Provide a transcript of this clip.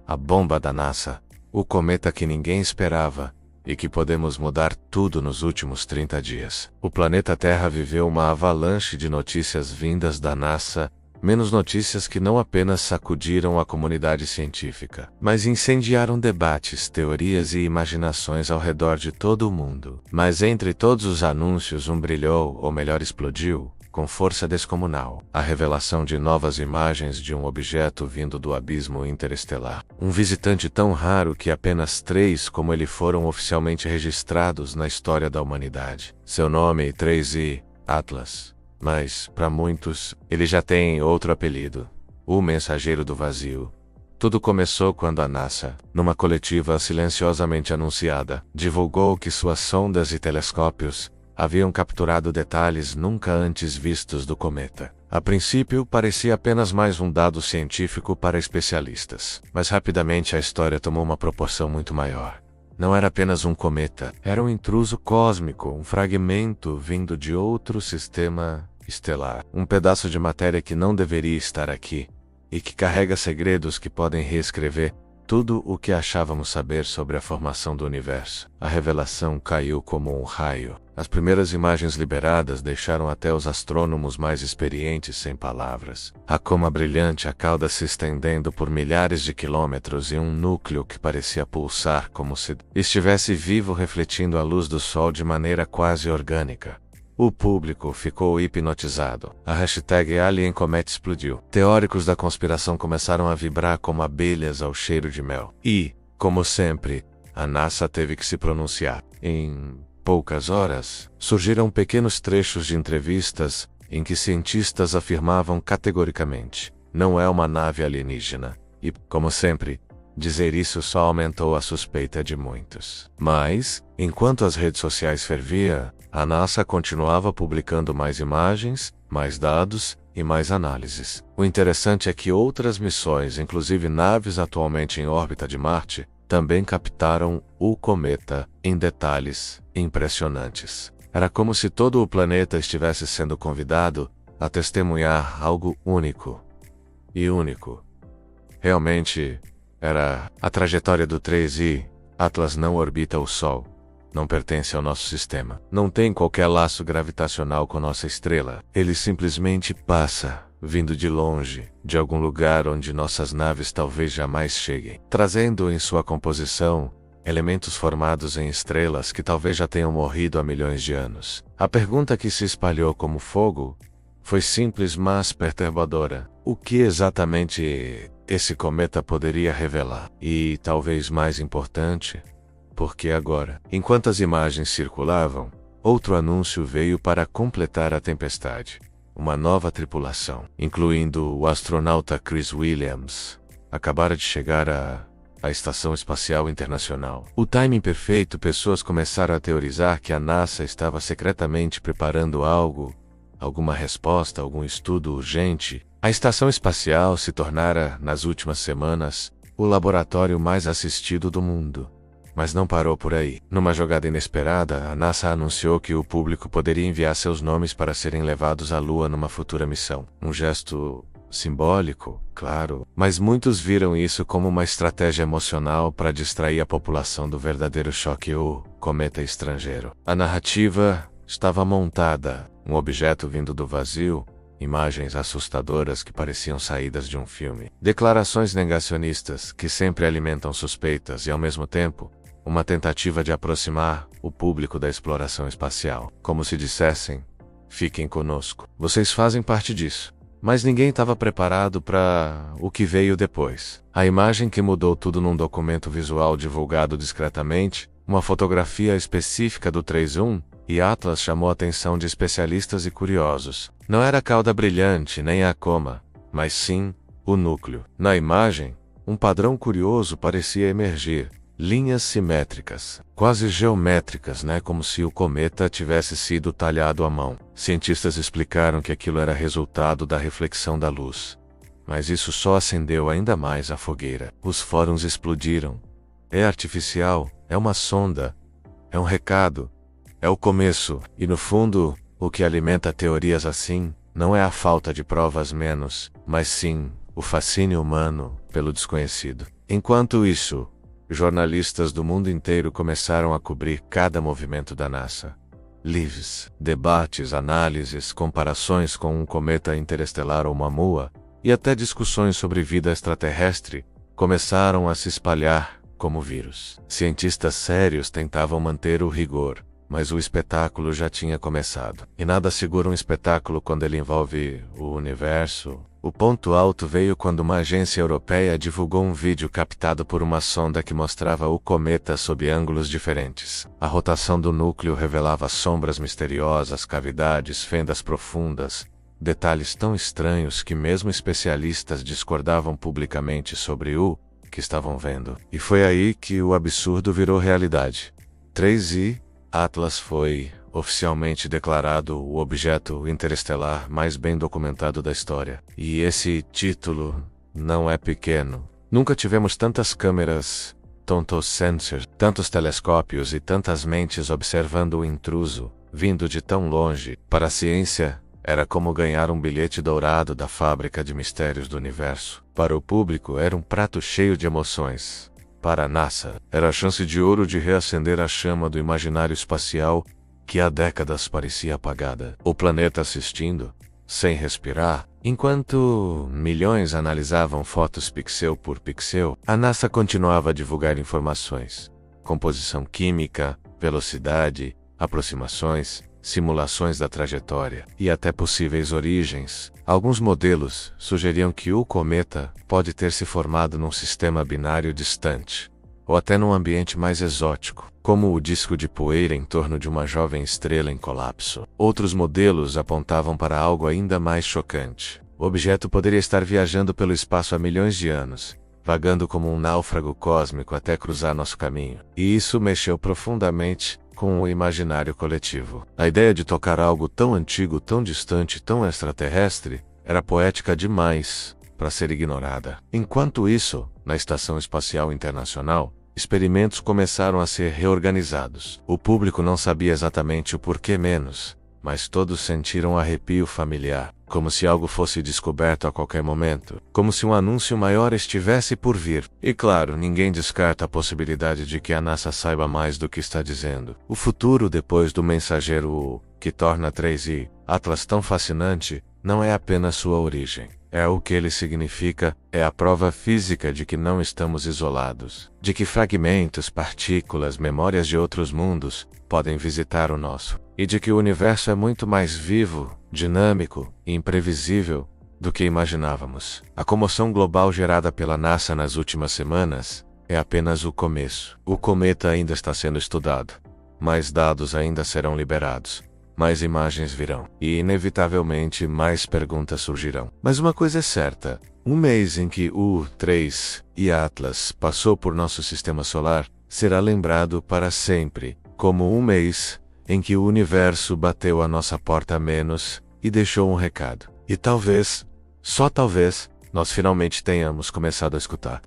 a bomba da NASA, o cometa que ninguém esperava e que podemos mudar tudo nos últimos 30 dias. O planeta Terra viveu uma avalanche de notícias vindas da NASA, menos notícias que não apenas sacudiram a comunidade científica, mas incendiaram debates, teorias e imaginações ao redor de todo o mundo. Mas entre todos os anúncios, um brilhou, ou melhor explodiu, com força descomunal. A revelação de novas imagens de um objeto vindo do abismo interestelar. Um visitante tão raro que apenas 3 como ele foram oficialmente registrados na história da humanidade. Seu nome, 3I, Atlas. Mas, para muitos, ele já tem outro apelido. O Mensageiro do Vazio. Tudo começou quando a NASA, numa coletiva silenciosamente anunciada, divulgou que suas sondas e telescópios haviam capturado detalhes nunca antes vistos do cometa. A princípio, parecia apenas mais um dado científico para especialistas. Mas rapidamente a história tomou uma proporção muito maior. Não era apenas um cometa, era um intruso cósmico, um fragmento vindo de outro sistema estelar. Um pedaço de matéria que não deveria estar aqui, e que carrega segredos que podem reescrever tudo o que achávamos saber sobre a formação do universo. A revelação caiu como um raio. As primeiras imagens liberadas deixaram até os astrônomos mais experientes sem palavras. A coma brilhante, a cauda se estendendo por milhares de quilômetros e um núcleo que parecia pulsar como se estivesse vivo, refletindo a luz do sol de maneira quase orgânica. O público ficou hipnotizado. A hashtag AlienComet explodiu. Teóricos da conspiração começaram a vibrar como abelhas ao cheiro de mel. E, como sempre, a NASA teve que se pronunciar. Em poucas horas, surgiram pequenos trechos de entrevistas em que cientistas afirmavam categoricamente: não é uma nave alienígena. E, como sempre, dizer isso só aumentou a suspeita de muitos. Mas, enquanto as redes sociais ferviam, a NASA continuava publicando mais imagens, mais dados e mais análises. O interessante é que outras missões, inclusive naves atualmente em órbita de Marte, também captaram o cometa em detalhes impressionantes. Era como se todo o planeta estivesse sendo convidado a testemunhar algo único. E único. Realmente, era a trajetória do 3I. Atlas não orbita o Sol. Não pertence ao nosso sistema. Não tem qualquer laço gravitacional com nossa estrela. Ele simplesmente passa, vindo de longe, de algum lugar onde nossas naves talvez jamais cheguem, trazendo em sua composição elementos formados em estrelas que talvez já tenham morrido há milhões de anos. A pergunta que se espalhou como fogo foi simples, mas perturbadora. O que exatamente esse cometa poderia revelar? E, talvez mais importante, porque agora, enquanto as imagens circulavam, outro anúncio veio para completar a tempestade. Uma nova tripulação, incluindo o astronauta Chris Williams, acabara de chegar à Estação Espacial Internacional. O timing perfeito, pessoas começaram a teorizar que a NASA estava secretamente preparando algo, alguma resposta, algum estudo urgente. A Estação Espacial se tornara, nas últimas semanas, o laboratório mais assistido do mundo. Mas não parou por aí. Numa jogada inesperada, a NASA anunciou que o público poderia enviar seus nomes para serem levados à Lua numa futura missão. Um gesto simbólico, claro, mas muitos viram isso como uma estratégia emocional para distrair a população do verdadeiro choque, o cometa estrangeiro. A narrativa estava montada, um objeto vindo do vazio, imagens assustadoras que pareciam saídas de um filme, declarações negacionistas que sempre alimentam suspeitas e, ao mesmo tempo, uma tentativa de aproximar o público da exploração espacial, como se dissessem: fiquem conosco, vocês fazem parte disso. Mas ninguém estava preparado para o que veio depois. A imagem que mudou tudo num documento visual divulgado discretamente, uma fotografia específica do 3I, e Atlas chamou a atenção de especialistas e curiosos. Não era a cauda brilhante nem a coma, mas sim o núcleo. Na imagem, um padrão curioso parecia emergir. Linhas simétricas, quase geométricas, como se o cometa tivesse sido talhado à mão. Cientistas explicaram que aquilo era resultado da reflexão da luz. Mas isso só acendeu ainda mais a fogueira. Os fóruns explodiram. É artificial, é uma sonda, é um recado, é o começo. E no fundo, o que alimenta teorias assim não é a falta de provas menos, mas sim o fascínio humano pelo desconhecido. Enquanto isso, jornalistas do mundo inteiro começaram a cobrir cada movimento da NASA. Lives, debates, análises, comparações com um cometa interestelar Oumuamua e até discussões sobre vida extraterrestre começaram a se espalhar como vírus. Cientistas sérios tentavam manter o rigor, mas o espetáculo já tinha começado. E nada segura um espetáculo quando ele envolve o universo. O ponto alto veio quando uma agência europeia divulgou um vídeo captado por uma sonda que mostrava o cometa sob ângulos diferentes. A rotação do núcleo revelava sombras misteriosas, cavidades, fendas profundas, detalhes tão estranhos que mesmo especialistas discordavam publicamente sobre o que estavam vendo. E foi aí que o absurdo virou realidade. 3I Atlas foi oficialmente declarado o objeto interestelar mais bem documentado da história. E esse título não é pequeno. Nunca tivemos tantas câmeras, tantos sensors, tantos telescópios e tantas mentes observando o intruso, vindo de tão longe. Para a ciência, era como ganhar um bilhete dourado da fábrica de mistérios do universo. Para o público, era um prato cheio de emoções. Para a NASA, era a chance de ouro de reacender a chama do imaginário espacial que há décadas parecia apagada. O planeta assistindo, sem respirar, enquanto milhões analisavam fotos pixel por pixel, a NASA continuava a divulgar informações. Composição química, velocidade, aproximações, simulações da trajetória e até possíveis origens. Alguns modelos sugeriam que o cometa pode ter se formado num sistema binário distante, ou até num ambiente mais exótico, como o disco de poeira em torno de uma jovem estrela em colapso. Outros modelos apontavam para algo ainda mais chocante. O objeto poderia estar viajando pelo espaço há milhões de anos, vagando como um náufrago cósmico até cruzar nosso caminho. E isso mexeu profundamente com o imaginário coletivo. A ideia de tocar algo tão antigo, tão distante, tão extraterrestre, era poética demais para ser ignorada. Enquanto isso, na Estação Espacial Internacional, experimentos começaram a ser reorganizados. O público não sabia exatamente o porquê menos, mas todos sentiram um arrepio familiar, como se algo fosse descoberto a qualquer momento, como se um anúncio maior estivesse por vir. E claro, ninguém descarta a possibilidade de que a NASA saiba mais do que está dizendo. O futuro depois do mensageiro U, que torna 3I Atlas tão fascinante, não é apenas sua origem. É o que ele significa, é a prova física de que não estamos isolados, de que fragmentos, partículas, memórias de outros mundos podem visitar o nosso, e de que o universo é muito mais vivo, dinâmico e imprevisível do que imaginávamos. A comoção global gerada pela NASA nas últimas semanas é apenas o começo. O cometa ainda está sendo estudado, mais dados ainda serão liberados. Mais imagens virão, e inevitavelmente mais perguntas surgirão. Mas uma coisa é certa, um mês em que o 3I Atlas passou por nosso sistema solar será lembrado para sempre, como um mês em que o universo bateu a nossa porta menos e deixou um recado. E talvez, só talvez, nós finalmente tenhamos começado a escutar.